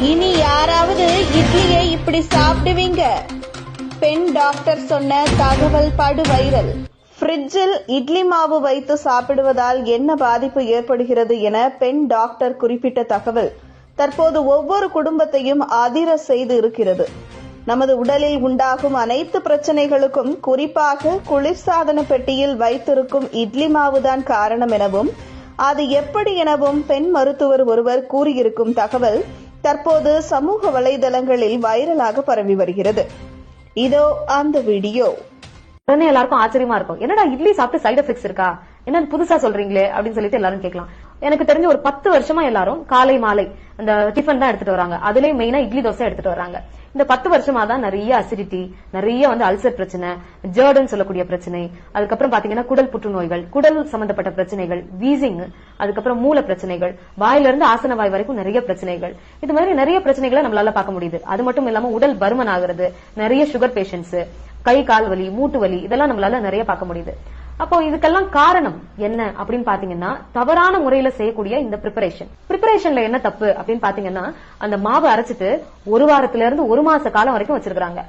இனி யாராவது இட்லியை இப்படி சாப்பிடுவீங்க? பெண் டாக்டர் சொன்ன தகவல் படு வைரல். ஃப்ரிட்ஜில் இட்லி மாவு வைத்து சாப்பிடுவதால் என்ன பாதிப்பு ஏற்படுகிறது என பெண் டாக்டர் குறிப்பிட்ட தகவல் தற்போது ஒவ்வொரு குடும்பத்தையும் அதிர செய்து இருக்கிறது. நமது உடலில் உண்டாகும் அனைத்து பிரச்சனைகளுக்கும் குறிப்பாக குளிர்சாதன பெட்டியில் வைத்திருக்கும் இட்லி மாவுதான் காரணம் எனவும் அது எப்படி எனவும் பெண் மருத்துவர் ஒருவர் கூறியிருக்கும் தகவல் தற்போது சமூக வலைதளங்களில் வைரலாக பரவி வருகிறது. இதோ அந்த வீடியோ. உடனே எல்லாருக்கும் ஆச்சரியமா இருக்கும், என்னடா இட்லி சாப்பிட்டு சைடு எஃபெக்ட்ஸ் இருக்கா, என்ன புதுசா சொல்றீங்களே அப்படின்னு சொல்லிட்டு எல்லாரும் கேட்கலாம். எனக்கு தெரிஞ்ச ஒரு 10 வருஷமா எல்லாரும் காலை மாலை அந்த டிஃபன் தான் எடுத்துட்டு வராங்க. அதுலயும் மெயினா இட்லி தோசை எடுத்துட்டு வராங்க. இந்த 10 வருஷமா தான் நிறைய அசிடிட்டி, நிறைய அல்சர் பிரச்சனை, ஜர்டன் சொல்லக்கூடிய பிரச்சனை, அதுக்கப்புறம் பாத்தீங்கன்னா குடல் புற்றுநோய்கள், குடல் சம்பந்தப்பட்ட பிரச்சனைகள், வீசிங், அதுக்கப்புறம் மூல பிரச்சனைகள், வாயில இருந்து ஆசன வாய் வரைக்கும் நிறைய பிரச்சனைகள், இது மாதிரி நிறைய பிரச்சனைகளை நம்மளால பார்க்க முடியுது. அது மட்டும் இல்லாம உடல் பருமன் ஆகுறது, நிறைய சுகர் பேஷண்ட்ஸ், கை கால் வலி, மூட்டு வலி, இதெல்லாம் நம்மளால நிறைய பார்க்க முடியுது. அப்போ இதுக்கெல்லாம் காரணம் என்ன அப்படின்னு பாத்தீங்கன்னா தவறான முறையில செய்யக்கூடிய இந்த ப்ரிப்பரேஷன்ல என்ன தப்பு அப்படின்னு பாத்தீங்கன்னா அந்த மாவு அரைச்சிட்டு 1 வாரத்துல இருந்து 1 மாச காலம் வரைக்கும் வச்சிருக்காங்க.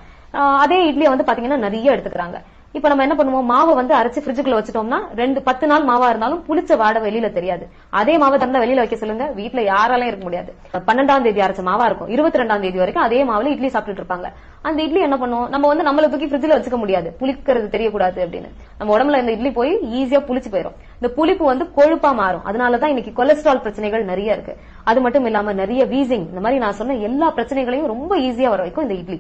அதே இட்லியை பாத்தீங்கன்னா நிறைய எடுத்துக்கிறாங்க. இப்ப நம்ம என்ன பண்ணுவோம், மாவை அரைச்சு ஃப்ரிட்ஜுக்குள்ள வச்சுட்டோம்னா 10 நாள் மாவா இருந்தாலும் புளிச்ச வாடை வெளியில தெரியாது. அதே மாவை தந்தா வெளியில வைக்க சொல்லுங்க, வீட்டுல யாராலையும் இருக்க முடியாது. 12ஆம் தேதி அரைச்ச மாவா இருக்கும், 22ஆம் தேதி வரைக்கும் அதே மாவுல இட்லி சாப்பிட்டு இருப்பாங்க. அந்த இட்லி என்ன பண்ணுவோம், நம்ம நம்மள தூக்கி ஃப்ரிட்ஜ்ல வச்சுக்க முடியாது, புளிக்கிறது தெரியக்கூடாது அப்படின்னு. நம்ம உடம்புல இந்த இட்லி போய் ஈஸியா புளிச்சு போயிடும். இந்த புளிப்பு கொழுப்பா மாறும். அதனாலதான் இன்னைக்கு கொலஸ்ட்ரால் பிரச்சனைகள் நிறைய இருக்கு. அது மட்டும் இல்லாம நிறைய வீசிங், இந்த மாதிரி நான் சொன்ன எல்லா பிரச்சனைகளையும் ரொம்ப ஈஸியா வர வைக்கும் இந்த இட்லி.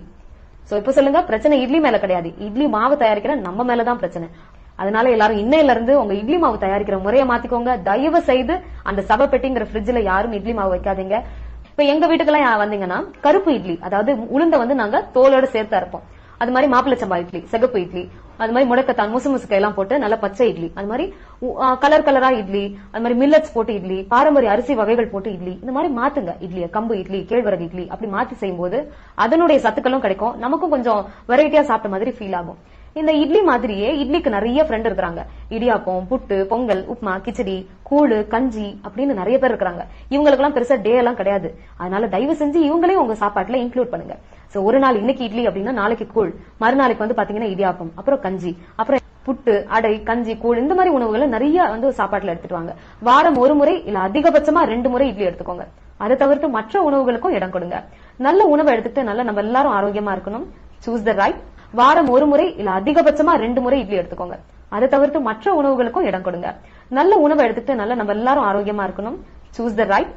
சோ இப்ப சொல்லுங்க, பிரச்சனை இட்லி மேல கிடையாது, இட்லி மாவு தயாரிக்கிற நம்ம மேலதான் பிரச்சனை. அதனால எல்லாரும் இன்னையில இருந்து உங்க இட்லி மாவு தயாரிக்கிற முறையை மாத்திக்கோங்க. தயவு செய்து அந்த சவப்பெட்டிங்கிற ஃப்ரிட்ஜ்ல யாரும் இட்லி மாவு வைக்காதீங்க. இப்ப எங்க வீட்டுக்கெல்லாம் வந்தீங்கன்னா கருப்பு இட்லி, அதாவது உளுந்த நாங்க தோலோட சேர்த்து அரைப்போம். அது மாதிரி மாப்பிள்ளை சம்பா இட்லி, சிகப்பு இட்லி, அது மாதிரி முடக்கத்தான், முசுமுசுக்கை எல்லாம் போட்டு நல்ல பச்சை இட்லி, அது மாதிரி கலர் கலரா இட்லி, அது மாதிரி மில்லட்ஸ் போட்டு இட்லி, பாரம்பரிய அரிசி வகைகள் போட்டு இட்லி, இந்த மாதிரி மாத்துங்க இட்லியை. கம்பு இட்லி, கேழ்வரகு இட்லி அப்படி மாத்தி செய்யும் போது அதனுடைய சத்துக்களும் கிடைக்கும், நமக்கும் கொஞ்சம் வெரைட்டியா சாப்பிட்ட மாதிரி ஃபீல் ஆகும். இந்த இட்லி மாதிரியே இட்லிக்கு நிறைய ஃப்ரெண்ட் இருக்காங்க. இடியாப்பம், புட்டு, பொங்கல், உப்மா, கிச்சடி, கூழு, கஞ்சி அப்படின்னு நிறைய பேர் இருக்காங்க. இவங்களுக்கு எல்லாம் பெருசா டே எல்லாம் கிடையாது. அதனால தயவு செஞ்சு இவங்களையும் உங்க சாப்பாட்டுல இன்க்ளூட் பண்ணுங்க. சோ ஒரு நாள் இன்னைக்கு இட்லி அப்படின்னா நாளைக்கு கூழ், மறுநாளைக்கு பாத்தீங்கன்னா இடியாப்பம், அப்புறம் கஞ்சி, அப்புறம் புட்டு, அடை, கஞ்சி, கூழ், இந்த மாதிரி உணவுகளை நிறைய சாப்பாட்டுல எடுத்துட்டு வாங்க. வாரம் 1 முறை இல்ல அதிகபட்சமா 2 முறை இட்லி எடுத்துக்கோங்க. அதை தவிர்த்து மற்ற உணவுகளுக்கும் இடம் கொடுங்க. நல்ல உணவை எடுத்துட்டு நம்ம எல்லாரும் ஆரோக்கியமா இருக்கணும். Choose the right. வாரம் 1 முறை இல்ல அதிகபட்சமா 2 முறை இட்லி எடுத்துக்கோங்க. அதை தவிர்த்து மற்ற உணவுகளுக்கும் இடம் கொடுங்க. நல்ல உணவை எடுத்துட்டு நம்ம எல்லாரும் ஆரோக்கியமா இருக்கணும். Choose the right.